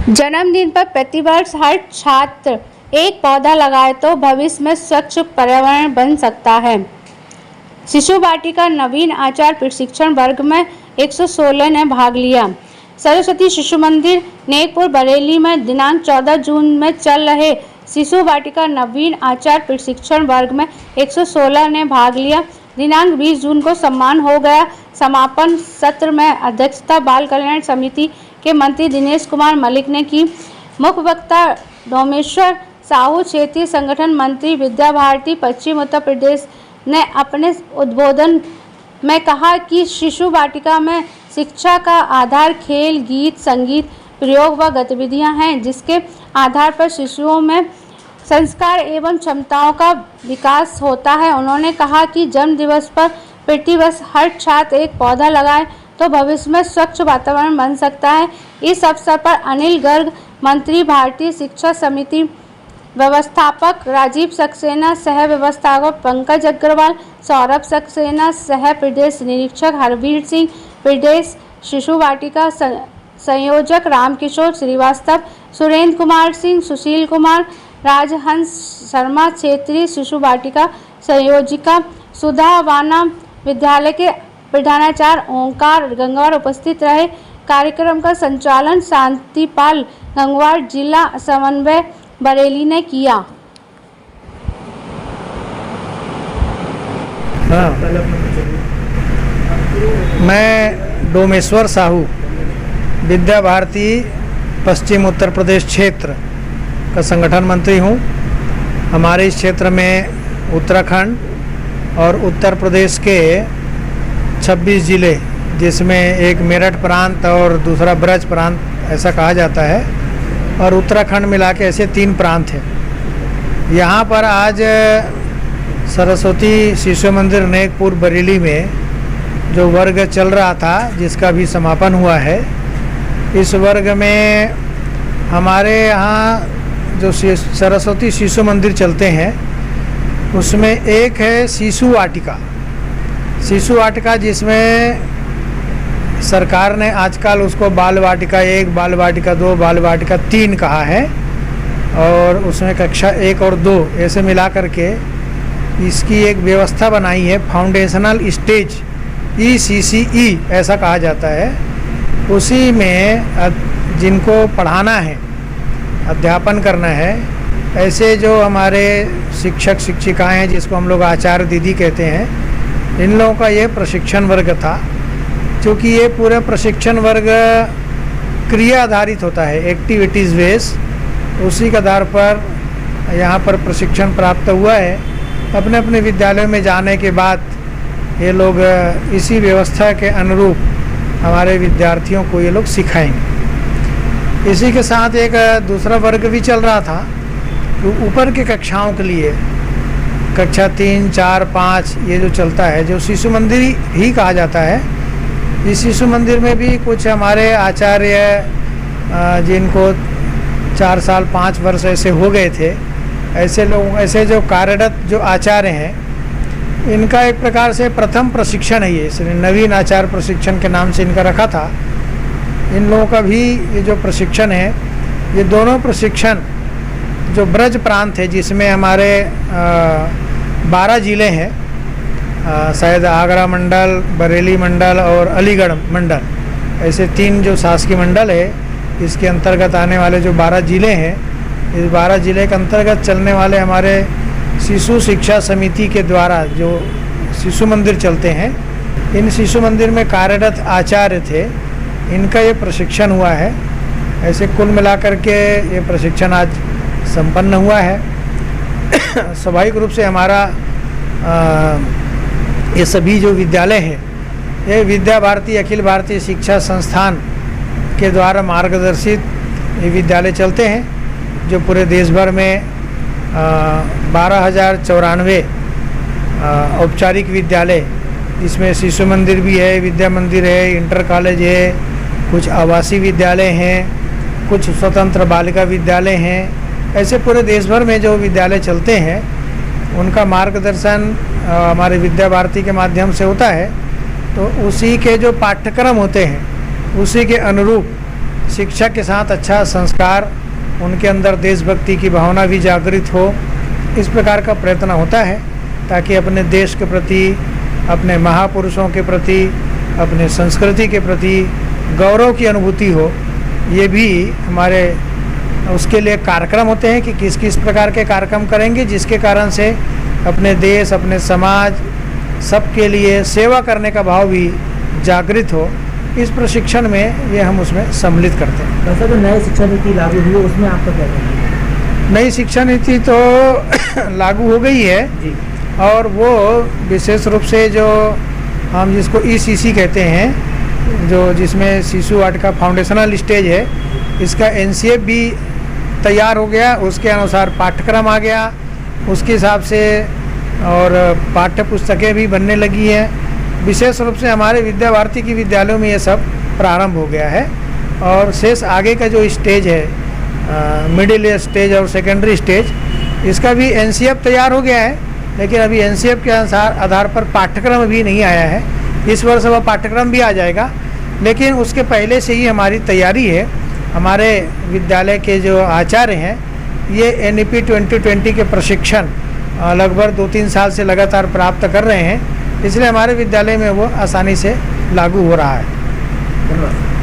जन्मदिन पर प्रतिवर्ष हर छात्र एक पौधा लगाए तो भविष्य में स्वच्छ पर्यावरण बन सकता है। शिशु वाटिका नवीन आचार प्रशिक्षण वर्ग में 116 ने भाग लिया। सरस्वती शिशु मंदिर नेकपुर बरेली में दिनांक 14 जून में चल रहे शिशु वाटिका नवीन आचार प्रशिक्षण वर्ग में 116 ने भाग लिया। दिनांक 20 जून को सम्मान हो गया। समापन सत्र में अध्यक्षता बाल कल्याण समिति के मंत्री दिनेश कुमार मलिक ने की। मुख्य वक्ता डोमेश्वर साहू, क्षेत्रीय संगठन मंत्री विद्या भारती पश्चिम उत्तर प्रदेश ने अपने उद्बोधन में कहा कि शिशु वाटिका में शिक्षा का आधार खेल, गीत, संगीत, प्रयोग व गतिविधियां हैं, जिसके आधार पर शिशुओं में संस्कार एवं क्षमताओं का विकास होता है। उन्होंने कहा कि जन्म दिवस पर प्रतिवर्ष हर छात्र एक पौधा लगाए तो भविष्य में स्वच्छ वातावरण बन सकता है। इस अवसर पर अनिल गर्ग, मंत्री, भारतीय शिक्षा समिति व्यवस्थापक राजीव सक्सेना, सह व्यवस्थापक पंकज अग्रवाल, सौरभ सक्सेना, सह प्रदेश निरीक्षक हरवीर सिंह, प्रदेश शिशु वाटिका संयोजक रामकिशोर श्रीवास्तव, सुरेंद्र कुमार सिंह, सुशील कुमार, राजहंस शर्मा, क्षेत्रीय शिशु वाटिका संयोजिका सुधा वाना, विद्यालय के प्रधानाचार्य ओंकार गंगवार उपस्थित रहे। कार्यक्रम का संचालन शांतिपाल गंगवार, जिला समन्वय बरेली ने किया। मैं डोमेश्वर साहू, विद्या भारती पश्चिम उत्तर प्रदेश क्षेत्र का संगठन मंत्री हूँ। हमारे इस क्षेत्र में उत्तराखंड और उत्तर प्रदेश के 26 ज़िले, जिसमें एक मेरठ प्रांत और दूसरा ब्रज प्रांत ऐसा कहा जाता है, और उत्तराखंड मिला के ऐसे 3 प्रांत हैं। यहाँ पर आज सरस्वती शिशु मंदिर नेकपुर बरेली में जो वर्ग चल रहा था, जिसका भी समापन हुआ है, इस वर्ग में हमारे यहाँ जो सरस्वती शिशु मंदिर चलते हैं उसमें एक है शिशु वाटिका। शिशु वाटिका जिसमें सरकार ने आजकल उसको बाल वाटिका 1, बाल वाटिका 2, बाल वाटिका 3 कहा है, और उसमें कक्षा 1 और 2 ऐसे मिला करके इसकी एक व्यवस्था बनाई है। फाउंडेशनल स्टेज ECCE ऐसा कहा जाता है। उसी में जिनको पढ़ाना है, अध्यापन करना है, ऐसे जो हमारे शिक्षक शिक्षिकाएं हैं, जिसको हम लोग आचार्य दीदी कहते हैं, इन लोगों का ये प्रशिक्षण वर्ग था। क्योंकि ये पूरा प्रशिक्षण वर्ग क्रिया आधारित होता है, एक्टिविटीज़ बेस, उसी के आधार पर यहाँ पर प्रशिक्षण प्राप्त हुआ है। अपने अपने विद्यालयों में जाने के बाद ये लोग इसी व्यवस्था के अनुरूप हमारे विद्यार्थियों को ये लोग सिखाएंगे। इसी के साथ एक दूसरा वर्ग भी चल रहा था, तो ऊपर के कक्षाओं के लिए कक्षा 3, 4, 5 ये जो चलता है, जो शिशु मंदिर ही कहा जाता है। इस शिशु मंदिर में भी कुछ हमारे आचार्य जिनको 4 साल 5 वर्ष ऐसे हो गए थे, ऐसे लोग, ऐसे जो कार्यरत जो आचार्य हैं, इनका एक प्रकार से प्रथम प्रशिक्षण है। ये इसलिए नवीन आचार प्रशिक्षण के नाम से इनका रखा था। इन लोगों का भी ये जो प्रशिक्षण है, ये दोनों प्रशिक्षण जो ब्रज प्रांत है, जिसमें हमारे 12 ज़िले हैं, शायद आगरा मंडल, बरेली मंडल और अलीगढ़ मंडल, ऐसे 3 जो शासकीय मंडल है, इसके अंतर्गत आने वाले जो 12 ज़िले हैं, इस 12 ज़िले के अंतर्गत चलने वाले हमारे शिशु शिक्षा समिति के द्वारा जो शिशु मंदिर चलते हैं, इन शिशु मंदिर में कार्यरत आचार्य थे, इनका ये प्रशिक्षण हुआ है। ऐसे कुल मिलाकर के ये प्रशिक्षण आज संपन्न हुआ है। स्वाभाविक रूप से हमारा ये सभी जो विद्यालय हैं, ये विद्या भारती अखिल भारतीय शिक्षा संस्थान के द्वारा मार्गदर्शित ये विद्यालय चलते हैं, जो पूरे देश भर में 12,094 औपचारिक विद्यालय, इसमें शिशु मंदिर भी है, विद्या मंदिर है, इंटर कॉलेज है, कुछ आवासीय विद्यालय हैं, कुछ स्वतंत्र बालिका विद्यालय हैं। ऐसे पूरे देश भर में जो विद्यालय चलते हैं, उनका मार्गदर्शन हमारे विद्या भारती के माध्यम से होता है। तो उसी के जो पाठ्यक्रम होते हैं, उसी के अनुरूप शिक्षा के साथ अच्छा संस्कार, उनके अंदर देशभक्ति की भावना भी जागृत हो, इस प्रकार का प्रयत्न होता है ताकि अपने देश के प्रति, अपने महापुरुषों के प्रति, अपने संस्कृति के प्रति गौरव की अनुभूति हो। ये भी हमारे उसके लिए कार्यक्रम होते हैं कि किस किस प्रकार के कार्यक्रम करेंगे जिसके कारण से अपने देश, अपने समाज, सबके लिए सेवा करने का भाव भी जागृत हो। इस प्रशिक्षण में ये हम उसमें सम्मिलित करते हैं। वैसे तो नई शिक्षा नीति लागू हुई है, उसमें आपका क्या कहना है? नई शिक्षा नीति तो लागू हो गई है जी। और वो विशेष रूप से जो हम जिसको ECC कहते हैं, जो जिसमें शिशु वाटिका फाउंडेशनल स्टेज है, इसका NCF भी तैयार हो गया, उसके अनुसार पाठ्यक्रम आ गया, उसके हिसाब से और पाठ्य पुस्तकें भी बनने लगी हैं। विशेष रूप से हमारे विद्या भारती की विद्यालयों में ये सब प्रारंभ हो गया है। और शेष आगे का जो स्टेज है, मिडिल स्टेज और सेकेंडरी स्टेज, इसका भी NCF तैयार हो गया है, लेकिन अभी NCF के अनुसार आधार पर पाठ्यक्रम अभी नहीं आया है। इस वर्ष वह पाठ्यक्रम भी आ जाएगा, लेकिन उसके पहले से ही हमारी तैयारी है। हमारे विद्यालय के जो आचार्य हैं, ये NEP 2020 के प्रशिक्षण लगभग 2-3 साल से लगातार प्राप्त कर रहे हैं, इसलिए हमारे विद्यालय में वो आसानी से लागू हो रहा है। धन्यवाद।